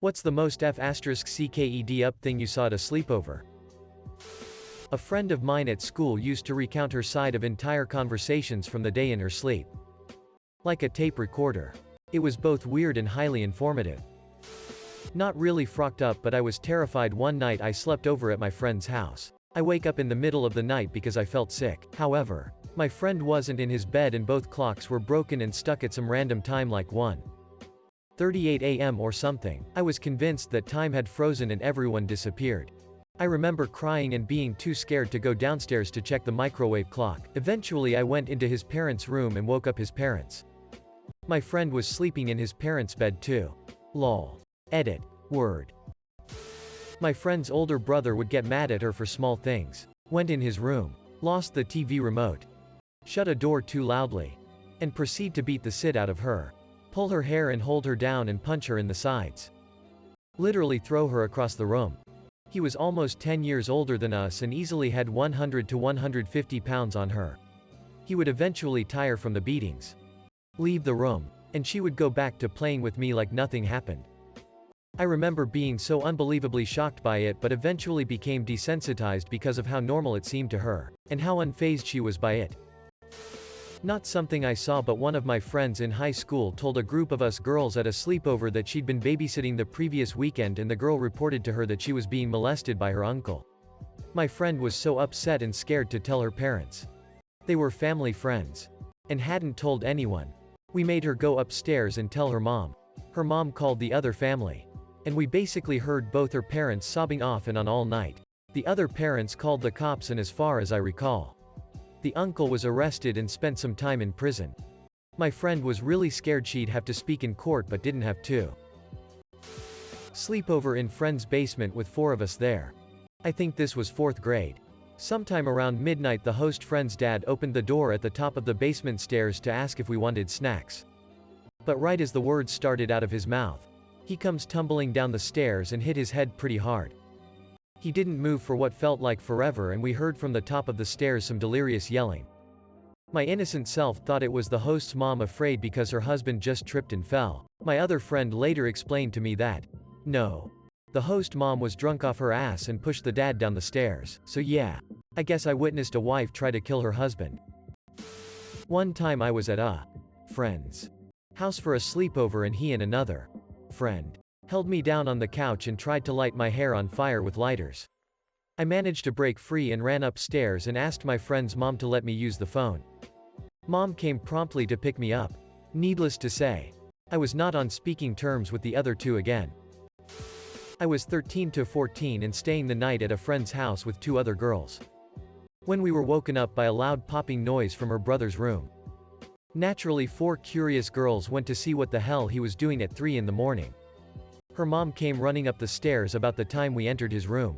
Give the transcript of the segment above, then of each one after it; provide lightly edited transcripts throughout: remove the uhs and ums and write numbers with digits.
What's the most f***cked up thing you saw at a sleepover? A friend of mine at school used to recount her side of entire conversations from the day in her sleep. Like a tape recorder. It was both weird and highly informative. Not really frocked up, but I was terrified one night I slept over at my friend's house. I wake up in the middle of the night because I felt sick. However, my friend wasn't in his bed and both clocks were broken and stuck at some random time like 1:38 a.m. or something. I was convinced that time had frozen and everyone disappeared. I remember crying and being too scared to go downstairs to check the microwave clock. Eventually I went into his parents' room and woke up his parents. My friend was sleeping in his parents' bed too. Lol. Edit. Word. My friend's older brother would get mad at her for small things. Went in his room. Lost the TV remote. Shut a door too loudly. And proceed to beat the shit out of her. Pull her hair and hold her down and punch her in the sides. Literally throw her across the room. He was almost 10 years older than us and easily had 100 to 150 pounds on her. He would eventually tire from the beatings. Leave the room. And she would go back to playing with me like nothing happened. I remember being so unbelievably shocked by it, but eventually became desensitized because of how normal it seemed to her, and how unfazed she was by it. Not something I saw, but one of my friends in high school told a group of us girls at a sleepover that she'd been babysitting the previous weekend and the girl reported to her that she was being molested by her uncle. My friend was so upset and scared to tell her parents. They were family friends. And hadn't told anyone. We made her go upstairs and tell her mom. Her mom called the other family. And we basically heard both her parents sobbing off and on all night. The other parents called the cops, and as far as I recall, the uncle was arrested and spent some time in prison. My friend was really scared she'd have to speak in court but didn't have to. Sleepover in friend's basement with 4 of us there. I think this was 4th grade. Sometime around midnight the host friend's dad opened the door at the top of the basement stairs to ask if we wanted snacks. But right as the words started out of his mouth, he comes tumbling down the stairs and hit his head pretty hard. He didn't move for what felt like forever, and we heard from the top of the stairs some delirious yelling. My innocent self thought it was the host's mom, afraid because her husband just tripped and fell. My other friend later explained to me that, no, the host mom was drunk off her ass and pushed the dad down the stairs. So yeah, I guess I witnessed a wife try to kill her husband. One time I was at a friend's house for a sleepover, and he and another friend held me down on the couch and tried to light my hair on fire with lighters. I managed to break free and ran upstairs and asked my friend's mom to let me use the phone. Mom came promptly to pick me up. Needless to say, I was not on speaking terms with the other two again. I was 13 to 14 and staying the night at a friend's house with 2 other girls. When we were woken up by a loud popping noise from her brother's room. Naturally, 4 curious girls went to see what the hell he was doing at 3 in the morning. Her mom came running up the stairs about the time we entered his room.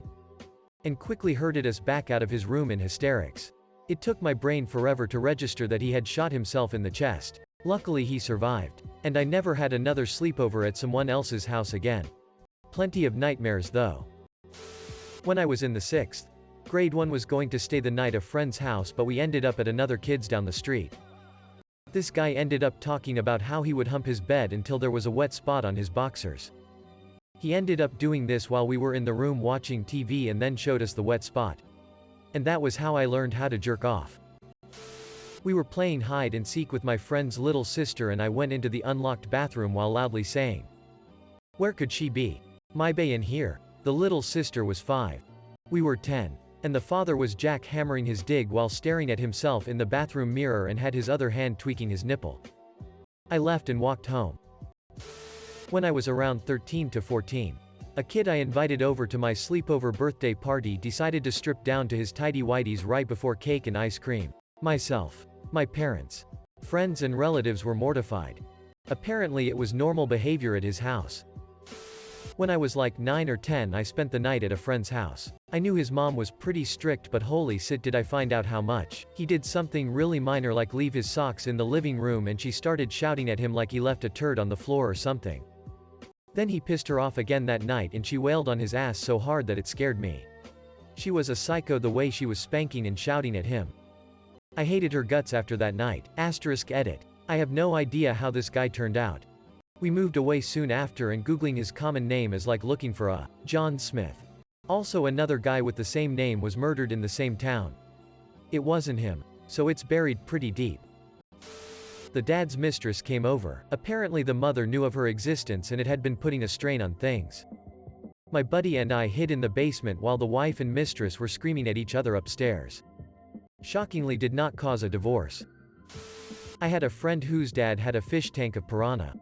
And quickly herded us back out of his room in hysterics. It took my brain forever to register that he had shot himself in the chest. Luckily he survived. And I never had another sleepover at someone else's house again. Plenty of nightmares though. When I was in the 6th grade, one was going to stay the night at a friend's house, but we ended up at another kid's down the street. This guy ended up talking about how he would hump his bed until there was a wet spot on his boxers. He ended up doing this while we were in the room watching TV and then showed us the wet spot. And that was how I learned how to jerk off. We were playing hide and seek with my friend's little sister, and I went into the unlocked bathroom while loudly saying, "Where could she be? My bae in here." The little sister was 5. We were 10. And the father was jackhammering his dig while staring at himself in the bathroom mirror and had his other hand tweaking his nipple. I left and walked home. When I was around 13 to 14, a kid I invited over to my sleepover birthday party decided to strip down to his tighty-whities right before cake and ice cream. Myself, my parents, friends and relatives were mortified. Apparently it was normal behavior at his house. When I was like 9 or 10, I spent the night at a friend's house. I knew his mom was pretty strict, but holy shit did I find out how much. He did something really minor like leave his socks in the living room, and she started shouting at him like he left a turd on the floor or something. Then he pissed her off again that night and she wailed on his ass so hard that it scared me. She was a psycho the way she was spanking and shouting at him. I hated her guts after that night. *Edit. I have no idea how this guy turned out. We moved away soon after, and Googling his common name is like looking for a John Smith. Also, another guy with the same name was murdered in the same town. It wasn't him, so it's buried pretty deep. The dad's mistress came over. Apparently the mother knew of her existence and it had been putting a strain on things. My buddy and I hid in the basement while the wife and mistress were screaming at each other upstairs. Shockingly, did not cause a divorce. I had a friend whose dad had a fish tank of piranha.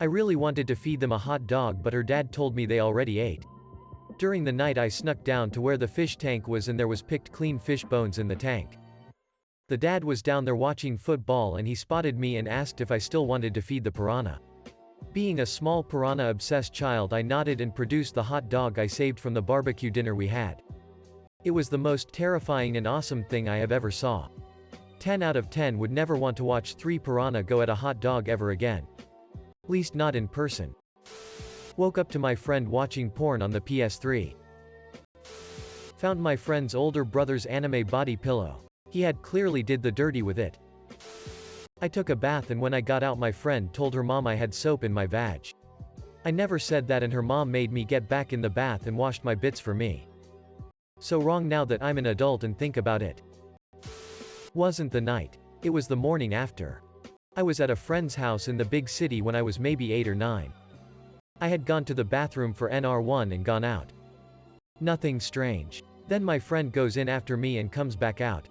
I really wanted to feed them a hot dog, but her dad told me they already ate. During the night I snuck down to where the fish tank was, and there was picked clean fish bones in the tank. The dad was down there watching football and he spotted me and asked if I still wanted to feed the piranha. Being a small piranha-obsessed child, I nodded and produced the hot dog I saved from the barbecue dinner we had. It was the most terrifying and awesome thing I have ever saw. 10 out of 10 would never want to watch 3 piranha go at a hot dog ever again. Least not in person. Woke up to my friend watching porn on the PS3. Found my friend's older brother's anime body pillow. He had clearly did the dirty with it. I took a bath, and when I got out my friend told her mom I had soap in my vag. I never said that, and her mom made me get back in the bath and washed my bits for me. So wrong now that I'm an adult and think about it. Wasn't the night. It was the morning after. I was at a friend's house in the big city when I was maybe 8 or 9. I had gone to the bathroom for NR1 and gone out. Nothing strange. Then my friend goes in after me and comes back out.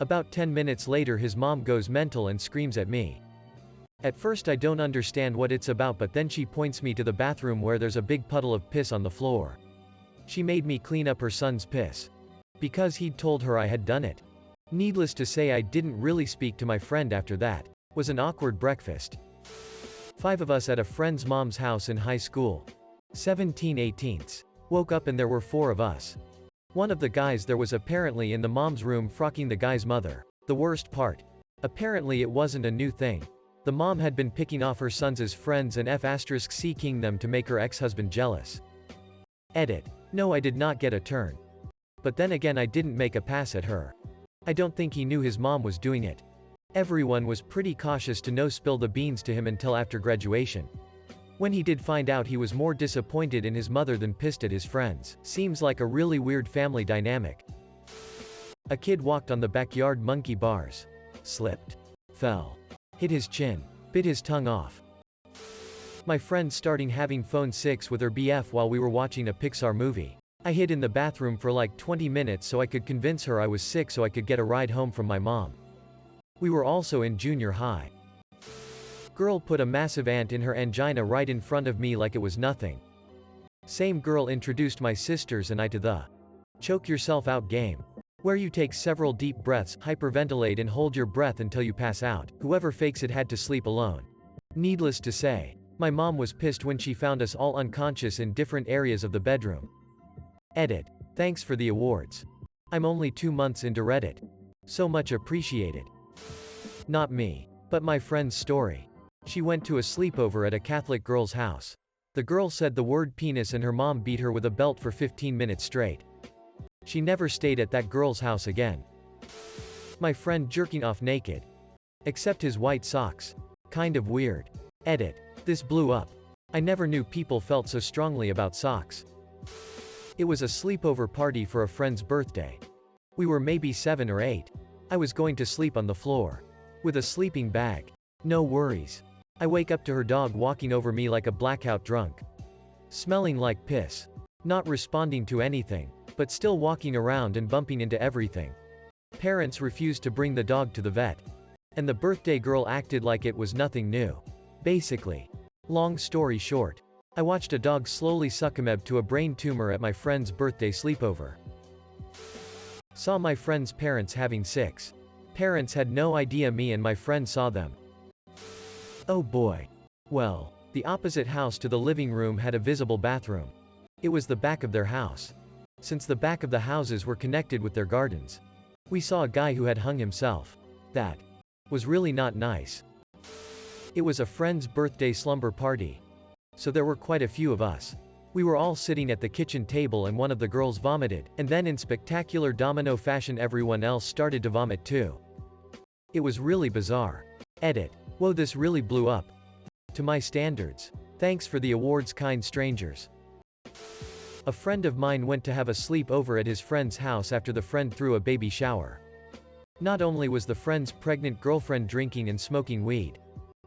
About 10 minutes later his mom goes mental and screams at me. At first I don't understand what it's about, but then she points me to the bathroom where there's a big puddle of piss on the floor. She made me clean up her son's piss. Because he'd told her I had done it. Needless to say, I didn't really speak to my friend after that. Was an awkward breakfast. 5 of us at a friend's mom's house in high school. 17/18. Woke up and there were 4 of us. One of the guys there was apparently in the mom's room frocking the guy's mother. The worst part. Apparently it wasn't a new thing. The mom had been picking off her sons' friends and f***ing them to make her ex-husband jealous. Edit. No, I did not get a turn. But then again, I didn't make a pass at her. I don't think he knew his mom was doing it. Everyone was pretty cautious to no spill the beans to him until after graduation. When he did find out, he was more disappointed in his mother than pissed at his friends. Seems like a really weird family dynamic. A kid walked on the backyard monkey bars. Slipped. Fell. Hit his chin. Bit his tongue off. My friend starting having phone sex with her BF while we were watching a Pixar movie. I hid in the bathroom for like 20 minutes so I could convince her I was sick so I could get a ride home from my mom. We were also in junior high. Girl put a massive ant in her angina right in front of me like it was nothing. Same girl introduced my sisters and I to the choke yourself out game, where you take several deep breaths, hyperventilate and hold your breath until you pass out. Whoever fakes it had to sleep alone. Needless to say, my mom was pissed when she found us all unconscious in different areas of the bedroom. Edit. Thanks for the awards. I'm only 2 months into Reddit. So much appreciated. Not me, but my friend's story. She went to a sleepover at a Catholic girl's house. The girl said the word penis and her mom beat her with a belt for 15 minutes straight. She never stayed at that girl's house again. My friend jerking off naked. Except his white socks. Kind of weird. Edit. This blew up. I never knew people felt so strongly about socks. It was a sleepover party for a friend's birthday. We were maybe 7 or 8. I was going to sleep on the floor. With a sleeping bag. No worries. I wake up to her dog walking over me like a blackout drunk. Smelling like piss. Not responding to anything, but still walking around and bumping into everything. Parents refused to bring the dog to the vet. And the birthday girl acted like it was nothing new. Basically. Long story short. I watched a dog slowly succumb to a brain tumor at my friend's birthday sleepover. Saw my friend's parents having sex. Parents had no idea me and my friend saw them. Oh boy. Well, the opposite house to the living room had a visible bathroom. It was the back of their house. Since the back of the houses were connected with their gardens. We saw a guy who had hung himself. That was really not nice. It was a friend's birthday slumber party. So there were quite a few of us. We were all sitting at the kitchen table and one of the girls vomited, and then in spectacular domino fashion everyone else started to vomit too. It was really bizarre. Edit. Whoa, this really blew up. To my standards. Thanks for the awards, kind strangers. A friend of mine went to have a sleepover at his friend's house after the friend threw a baby shower. Not only was the friend's pregnant girlfriend drinking and smoking weed,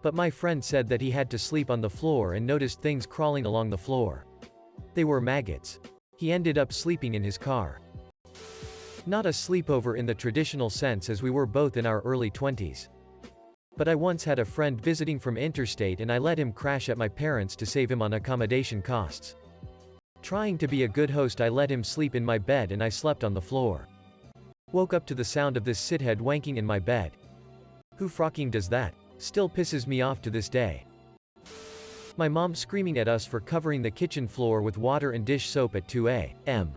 but my friend said that he had to sleep on the floor and noticed things crawling along the floor. They were maggots. He ended up sleeping in his car. Not a sleepover in the traditional sense, as we were both in our early 20s. But I once had a friend visiting from interstate and I let him crash at my parents' to save him on accommodation costs. Trying to be a good host, I let him sleep in my bed and I slept on the floor. Woke up to the sound of this shithead wanking in my bed. Who frocking does that? Still pisses me off to this day. My mom screaming at us for covering the kitchen floor with water and dish soap at 2 a.m.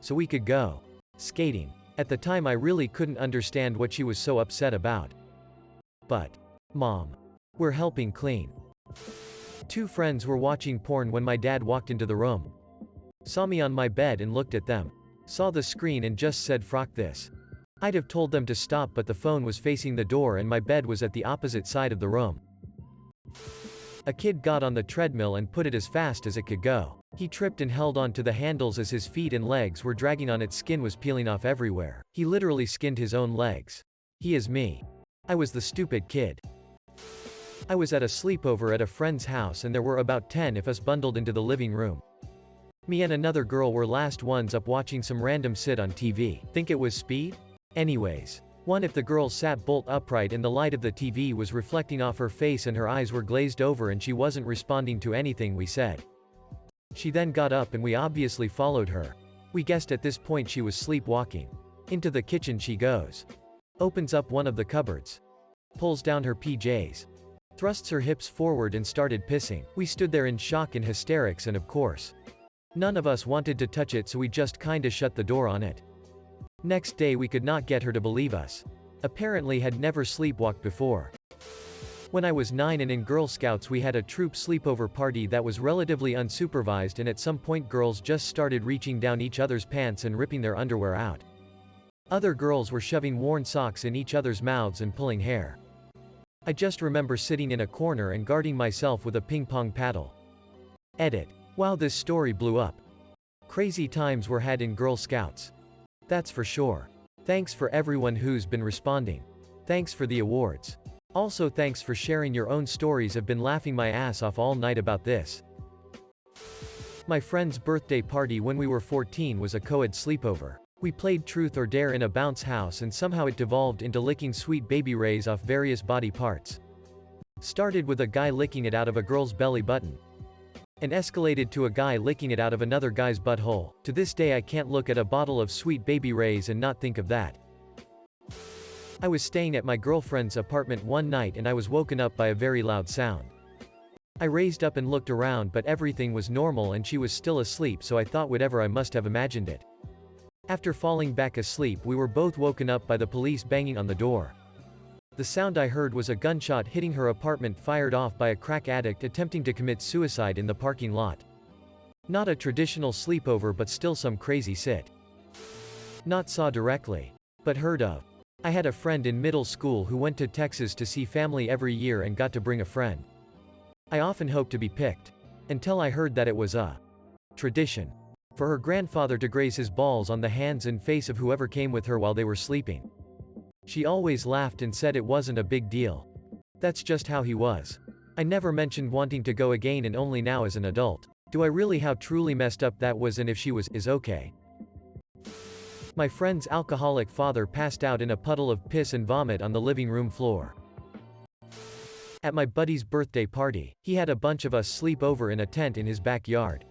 so we could go skating. At the time I really couldn't understand what she was so upset about. But, Mom, we're helping clean. 2 friends were watching porn when my dad walked into the room. Saw me on my bed and looked at them. Saw the screen and just said, "Frock this." I'd have told them to stop, but the phone was facing the door and my bed was at the opposite side of the room. A kid got on the treadmill and put it as fast as it could go. He tripped and held on to the handles as his feet and legs were dragging on it. Skin was peeling off everywhere. He literally skinned his own legs. He is me. I was the stupid kid. I was at a sleepover at a friend's house and there were about 10 of us bundled into the living room. Me and another girl were last ones up watching some random shit on TV. Think it was Speed? Anyways. One of the girls sat bolt upright and the light of the TV was reflecting off her face and her eyes were glazed over and she wasn't responding to anything we said. She then got up and we obviously followed her. We guessed at this point she was sleepwalking. Into the kitchen she goes. Opens up one of the cupboards. Pulls down her PJs. Thrusts her hips forward and started pissing. We stood there in shock and hysterics and of course, none of us wanted to touch it, so we just kinda shut the door on it. Next day we could not get her to believe us. Apparently had never sleepwalked before. When I was 9 and in Girl Scouts we had a troop sleepover party that was relatively unsupervised, and at some point girls just started reaching down each other's pants and ripping their underwear out. Other girls were shoving worn socks in each other's mouths and pulling hair. I just remember sitting in a corner and guarding myself with a ping pong paddle. Edit. Wow, this story blew up. Crazy times were had in Girl Scouts. That's for sure. Thanks for everyone who's been responding. Thanks for the awards. Also thanks for sharing your own stories. I've been laughing my ass off all night about this. My friend's birthday party when we were 14 was a co-ed sleepover. We played truth or dare in a bounce house and somehow it devolved into licking sweet baby rays off various body parts. Started with a guy licking it out of a girl's belly button. And escalated to a guy licking it out of another guy's butthole. To this day I can't look at a bottle of sweet baby rays and not think of that. I was staying at my girlfriend's apartment one night and I was woken up by a very loud sound. I raised up and looked around, but everything was normal and she was still asleep, so I thought whatever, I must have imagined it. After falling back asleep we were both woken up by the police banging on the door. The sound I heard was a gunshot hitting her apartment, fired off by a crack addict attempting to commit suicide in the parking lot. Not a traditional sleepover, but still some crazy shit. Not saw directly, but heard of. I had a friend in middle school who went to Texas to see family every year and got to bring a friend. I often hoped to be picked. Until I heard that it was a tradition for her grandfather to graze his balls on the hands and face of whoever came with her while they were sleeping. She always laughed and said it wasn't a big deal. That's just how he was. I never mentioned wanting to go again, and only now as an adult do I really how truly messed up that was, and if she is okay. My friend's alcoholic father passed out in a puddle of piss and vomit on the living room floor. At my buddy's birthday party, he had a bunch of us sleep over in a tent in his backyard.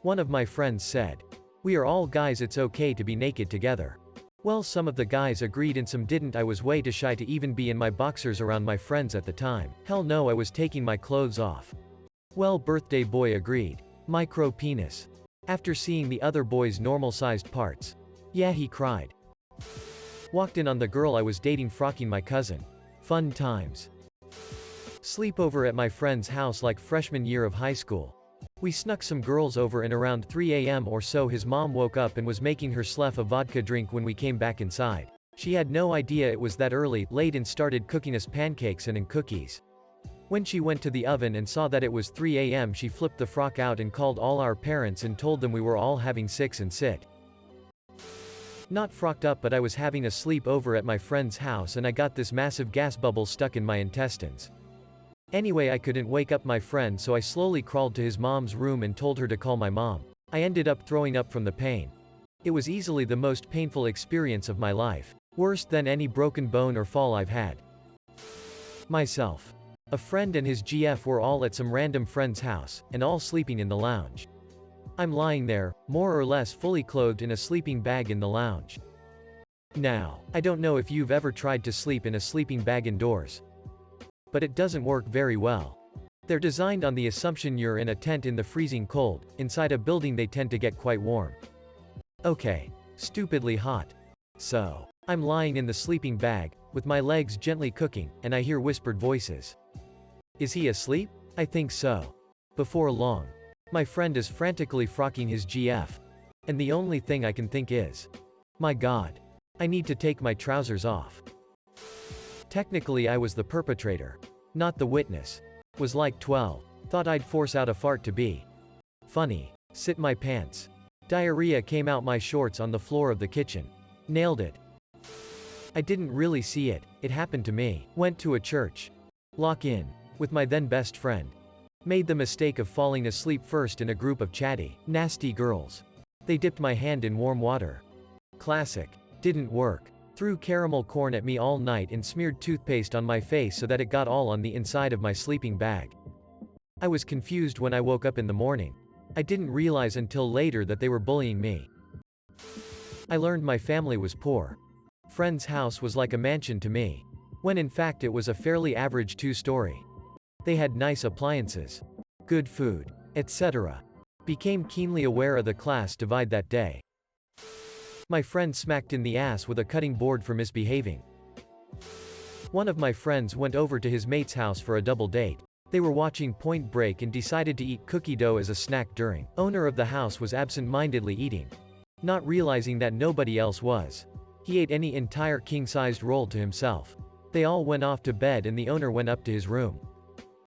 One of my friends said, "We are all guys, it's okay to be naked together." Well, some of the guys agreed and some didn't. I was way too shy to even be in my boxers around my friends at the time. Hell no, I was taking my clothes off. Well, birthday boy agreed. Micro penis. After seeing the other boys' normal-sized parts. Yeah, he cried. Walked in on the girl I was dating frocking my cousin. Fun times. Sleepover at my friend's house like freshman year of high school. We snuck some girls over and around 3 a.m. or so his mom woke up and was making her slef a vodka drink when we came back inside. She had no idea it was that late and started cooking us pancakes and cookies. When she went to the oven and saw that it was 3 a.m., she flipped the frock out and called all our parents and told them we were all having six and sit. Not frocked up, but I was having a sleepover at my friend's house and I got this massive gas bubble stuck in my intestines. Anyway, I couldn't wake up my friend, so I slowly crawled to his mom's room and told her to call my mom. I ended up throwing up from the pain. It was easily the most painful experience of my life. Worse than any broken bone or fall I've had. Myself. A friend and his GF were all at some random friend's house, and all sleeping in the lounge. I'm lying there, more or less fully clothed in a sleeping bag in the lounge. Now, I don't know if you've ever tried to sleep in a sleeping bag indoors. But it doesn't work very well. They're designed on the assumption you're in a tent in the freezing cold. Inside a building they tend to get quite warm. Okay. Stupidly hot. So, I'm lying in the sleeping bag, with my legs gently cooking, and I hear whispered voices. Is he asleep? I think so. Before long, my friend is frantically frocking his GF. And the only thing I can think is, my God, I need to take my trousers off. Technically I was the perpetrator, not the witness. Was like 12. Thought I'd force out a fart to be funny. Sit my pants. Diarrhea came out my shorts on the floor of the kitchen. Nailed it. I didn't really see it, it happened to me. Went to a church. Lock in. With my then best friend. Made the mistake of falling asleep first in a group of chatty, nasty girls. They dipped my hand in warm water. Classic. Didn't work. Threw caramel corn at me all night and smeared toothpaste on my face so that it got all on the inside of my sleeping bag. I was confused when I woke up in the morning. I didn't realize until later that they were bullying me. I learned my family was poor. Friend's house was like a mansion to me. When in fact it was a fairly average 2-story. They had nice appliances, good food, etc. Became keenly aware of the class divide that day. My friend smacked in the ass with a cutting board for misbehaving. One of my friends went over to his mate's house for a double date. They were watching Point Break and decided to eat cookie dough as a snack during. Owner of the house was absent-mindedly eating. Not realizing that nobody else was. He ate any entire king-sized roll to himself. They all went off to bed and the owner went up to his room.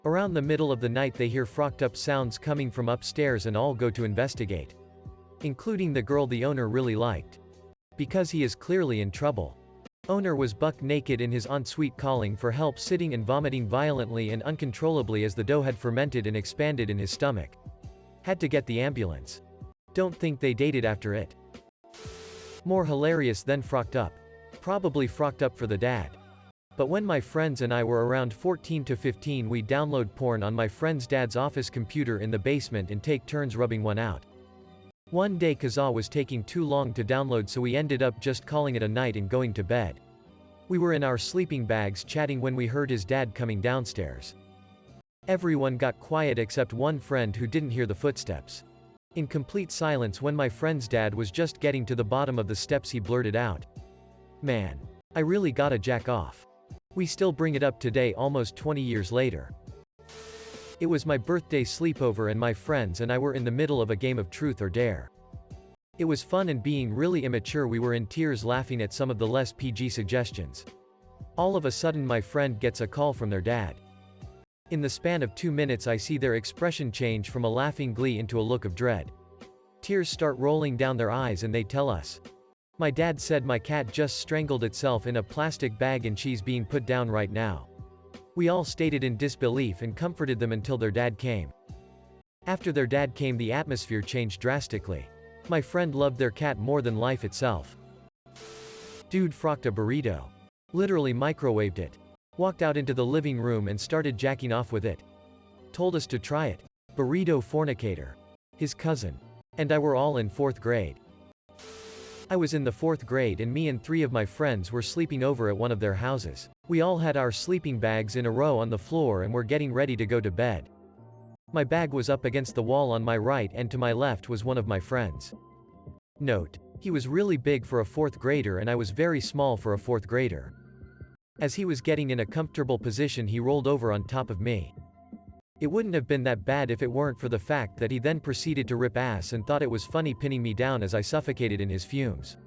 Around the middle of the night they hear frocked up sounds coming from upstairs and all go to investigate. Including the girl the owner really liked. Because he is clearly in trouble. Owner was buck naked in his ensuite calling for help, sitting and vomiting violently and uncontrollably as the dough had fermented and expanded in his stomach. Had to get the ambulance. Don't think they dated after it. More hilarious than frocked up. Probably frocked up for the dad. But when my friends and I were around 14 to 15 we download porn on my friend's dad's office computer in the basement and take turns rubbing one out. One day Kazaa was taking too long to download, so we ended up just calling it a night and going to bed. We were in our sleeping bags chatting when we heard his dad coming downstairs. Everyone got quiet except one friend who didn't hear the footsteps. In complete silence when my friend's dad was just getting to the bottom of the steps he blurted out, "Man, I really gotta jack off." We still bring it up today almost 20 years later. It was my birthday sleepover and my friends and I were in the middle of a game of truth or dare. It was fun and being really immature we were in tears laughing at some of the less PG suggestions. All of a sudden my friend gets a call from their dad. In the span of 2 minutes I see their expression change from a laughing glee into a look of dread. Tears start rolling down their eyes and they tell us, "My dad said my cat just strangled itself in a plastic bag and she's being put down right now." We all stated in disbelief and comforted them until their dad came. After their dad came the atmosphere changed drastically. My friend loved their cat more than life itself. Dude frocked a burrito. Literally microwaved it. Walked out into the living room and started jacking off with it. Told us to try it. Burrito fornicator. His cousin. And I were all in 4th grade. I was in the 4th grade and me and 3 of my friends were sleeping over at one of their houses. We all had our sleeping bags in a row on the floor and were getting ready to go to bed. My bag was up against the wall on my right and to my left was one of my friends. Note, he was really big for a 4th grader and I was very small for a 4th grader. As he was getting in a comfortable position he rolled over on top of me. It wouldn't have been that bad if it weren't for the fact that he then proceeded to rip ass and thought it was funny pinning me down as I suffocated in his fumes.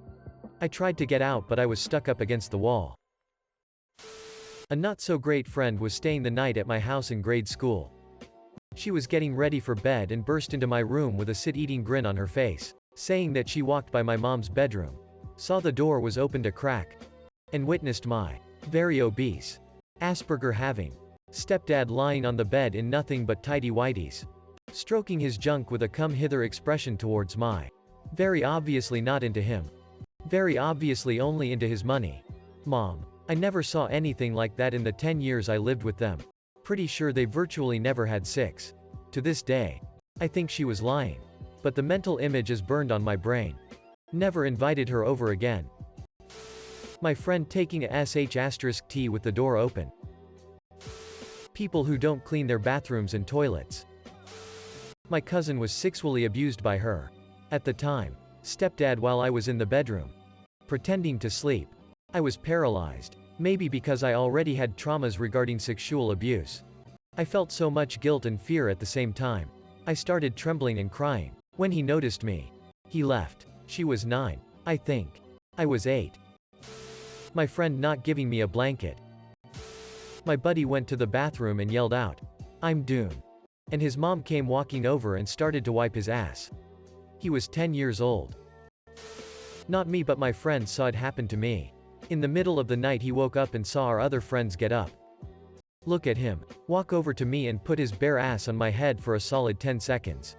I tried to get out but I was stuck up against the wall. A not-so-great friend was staying the night at my house in grade school. She was getting ready for bed and burst into my room with a sit-eating grin on her face, saying that she walked by my mom's bedroom, saw the door was opened a crack, and witnessed my very obese, Asperger-having stepdad lying on the bed in nothing but tidy whities, stroking his junk with a come-hither expression towards my very obviously not into him, very obviously only into his money mom. I never saw anything like that in the 10 years I lived with them. Pretty sure they virtually never had 6. To this day, I think she was lying. But the mental image is burned on my brain. Never invited her over again. My friend taking a sh*t with the door open. People who don't clean their bathrooms and toilets. My cousin was sexually abused by her. At the time, stepdad while I was in the bedroom, pretending to sleep. I was paralyzed. Maybe because I already had traumas regarding sexual abuse. I felt so much guilt and fear at the same time. I started trembling and crying. When he noticed me, he left. She was 9, I think. I was 8. My friend not giving me a blanket. My buddy went to the bathroom and yelled out, "I'm doomed." And his mom came walking over and started to wipe his ass. He was 10 years old. Not me, but my friend saw it happen to me. In the middle of the night he woke up and saw our other friends get up. Look at him, walk over to me and put his bare ass on my head for a solid 10 seconds.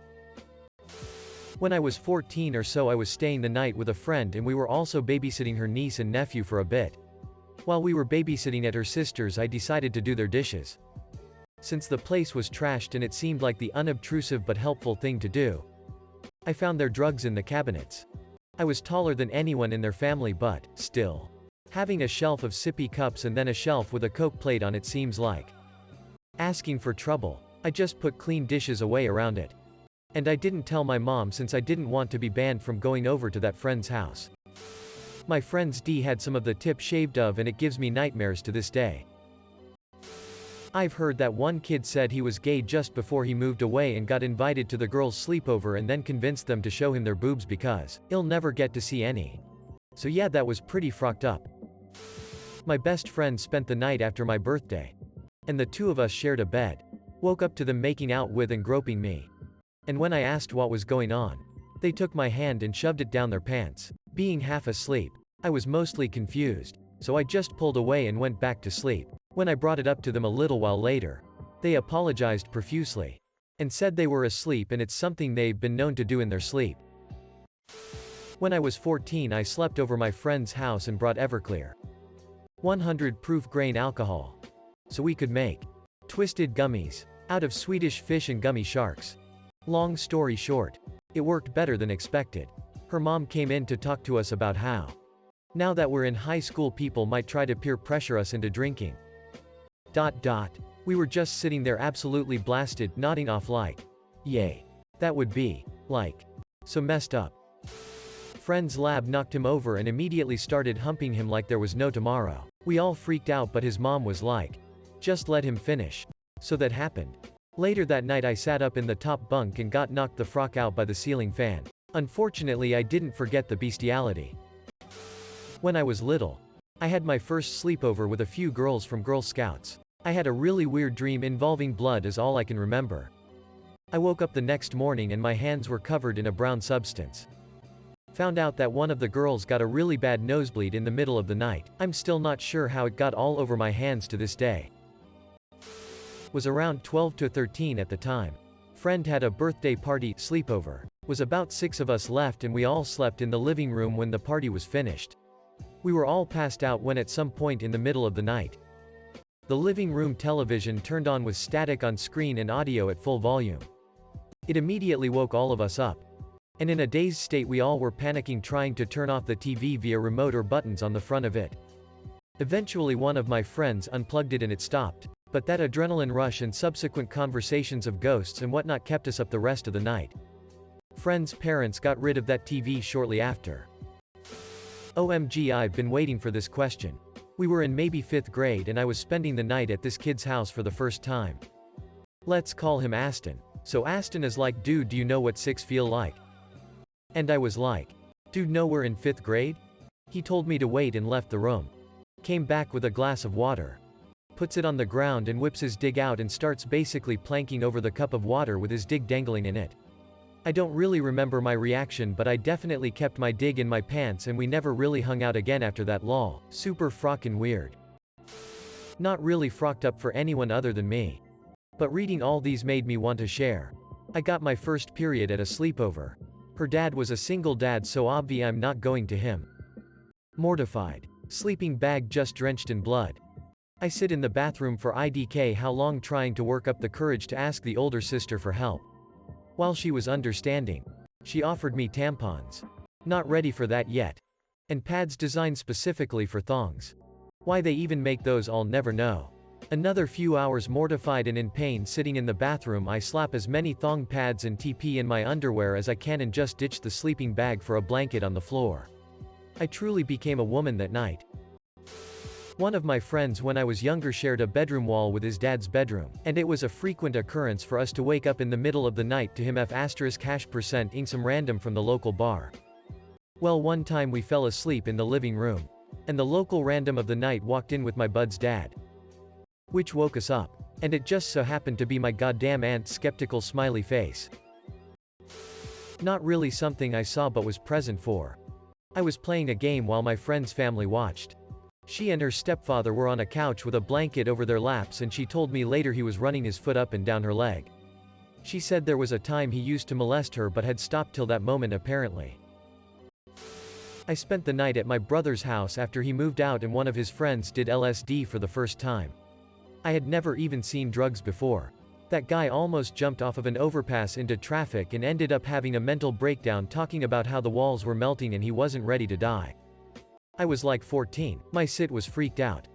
When I was 14 or so I was staying the night with a friend and we were also babysitting her niece and nephew for a bit. While we were babysitting at her sister's I decided to do their dishes. Since the place was trashed and it seemed like the unobtrusive but helpful thing to do, I found their drugs in the cabinets. I was taller than anyone in their family but, still. Having a shelf of sippy cups and then a shelf with a Coke plate on it seems like asking for trouble. I just put clean dishes away around it. And I didn't tell my mom since I didn't want to be banned from going over to that friend's house. My friend's D had some of the tip shaved off and it gives me nightmares to this day. I've heard that one kid said he was gay just before he moved away and got invited to the girls' sleepover and then convinced them to show him their boobs because he'll never get to see any. So yeah, that was pretty fucked up. My best friend spent the night after my birthday. And the two of us shared a bed. Woke up to them making out with and groping me. And when I asked what was going on, they took my hand and shoved it down their pants. Being half asleep, I was mostly confused, so I just pulled away and went back to sleep. When I brought it up to them a little while later, they apologized profusely. And said they were asleep and it's something they've been known to do in their sleep. When I was 14 I slept over my friend's house and brought Everclear 100 proof grain alcohol. So we could make twisted gummies out of Swedish fish and gummy sharks. Long story short, it worked better than expected. Her mom came in to talk to us about how, now that we're in high school, people might try to peer pressure us into drinking. We were just sitting there absolutely blasted, nodding off like, yay. That would be, like, so messed up. Friend's lab knocked him over and immediately started humping him like there was no tomorrow. We all freaked out but his mom was like, just let him finish. So that happened. Later that night I sat up in the top bunk and got knocked the frock out by the ceiling fan. Unfortunately I didn't forget the bestiality. When I was little, I had my first sleepover with a few girls from Girl Scouts. I had a really weird dream involving blood is all I can remember. I woke up the next morning and my hands were covered in a brown substance. Found out that one of the girls got a really bad nosebleed in the middle of the night. I'm still not sure how it got all over my hands to this day. Was around 12 to 13 at the time. Friend had a birthday party, sleepover. Was about 6 of us left and we all slept in the living room when the party was finished. We were all passed out when at some point in the middle of the night, the living room television turned on with static on screen and audio at full volume. It immediately woke all of us up. And in a dazed state we all were panicking trying to turn off the TV via remote or buttons on the front of it. Eventually one of my friends unplugged it and it stopped. But that adrenaline rush and subsequent conversations of ghosts and whatnot kept us up the rest of the night. Friends' parents got rid of that TV shortly after. OMG, I've been waiting for this question. We were in maybe 5th grade and I was spending the night at this kid's house for the first time. Let's call him Aston. So Aston is like, dude, do you know what 6 feel like? And I was like, dude, no, we're in 5th grade? He told me to wait and left the room. Came back with a glass of water. puts it on the ground and whips his dig out and starts basically planking over the cup of water with his dig dangling in it. I don't really remember my reaction, but I definitely kept my dig in my pants and we never really hung out again after that. Lol. Super frockin' weird. Not really frocked up for anyone other than me. But reading all these made me want to share. I got my first period at a sleepover. Her dad was a single dad, so obvi I'm not going to him. Mortified. Sleeping bag just drenched in blood. I sit in the bathroom for IDK how long trying to work up the courage to ask the older sister for help. While she was understanding, she offered me tampons. Not ready for that yet. And pads designed specifically for thongs. Why they even make those I'll never know. Another few hours mortified and in pain sitting in the bathroom, I slap as many thong pads and TP in my underwear as I can and just ditch the sleeping bag for a blanket on the floor. I truly became a woman that night. One of my friends when I was younger shared a bedroom wall with his dad's bedroom, and it was a frequent occurrence for us to wake up in the middle of the night to him **ing some random from the local bar. Well, one time we fell asleep in the living room. And the local random of the night walked in with my bud's dad. Which woke us up. And it just so happened to be my goddamn aunt's skeptical smiley face. Not really something I saw but was present for. I was playing a game while my friend's family watched. She and her stepfather were on a couch with a blanket over their laps, and she told me later he was running his foot up and down her leg. She said there was a time he used to molest her but had stopped till that moment apparently. I spent the night at my brother's house after he moved out and one of his friends did LSD for the first time. I had never even seen drugs before. That guy almost jumped off of an overpass into traffic and ended up having a mental breakdown talking about how the walls were melting and he wasn't ready to die. I was like 14. My sit was freaked out.